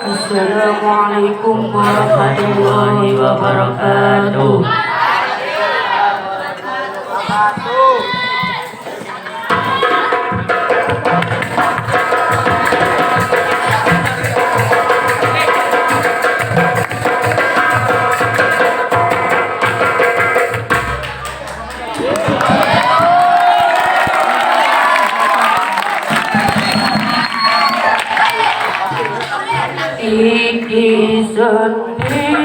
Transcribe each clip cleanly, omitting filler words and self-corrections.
Assalamualaikum warahmatullahi wabarakatuh. Iki sedih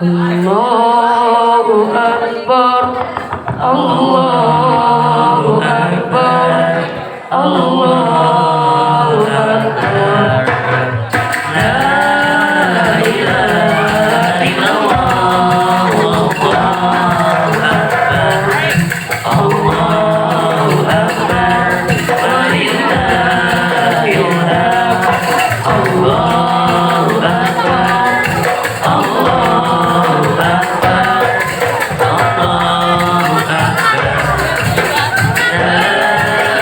Allahu Akbar, Allahu Akbar, Allahu Akbar. La ilaha illallah, Allahu Akbar, Allahu Akbar, walillahil hamd. Allahu Akbar, Allahu Akbar, Allahu Akbar.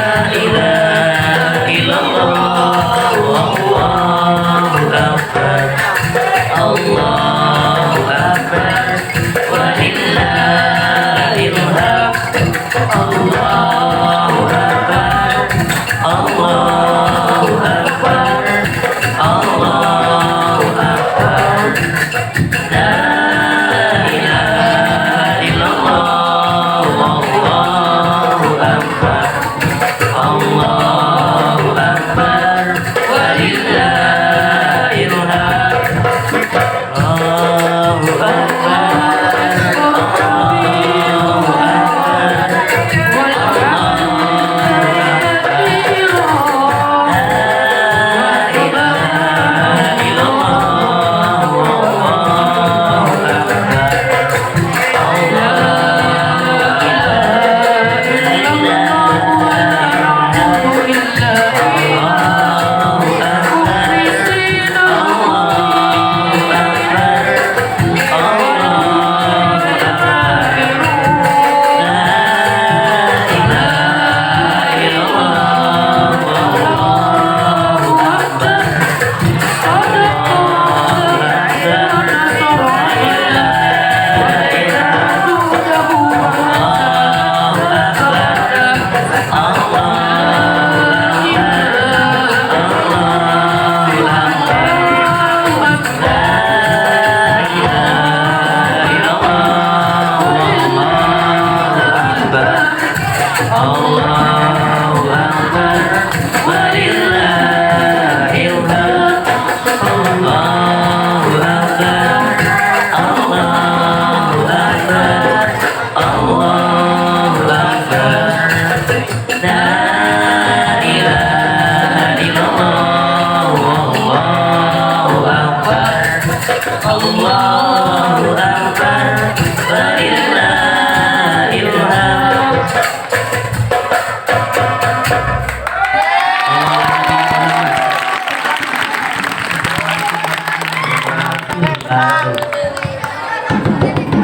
La ilaha illallah, Allahu Akbar, Allahu Akbar, walillahil hamd. Allahu Akbar, Allahu Akbar, Allahu Akbar. La ilaha illallah, Allahu Akbar, Allahu Akbar, walillahil hamd. Allahu Akbar, Allahu Akbar. Allahu Akbar, walillahil hamd.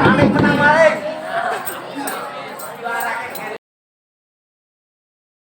Balik menang balik.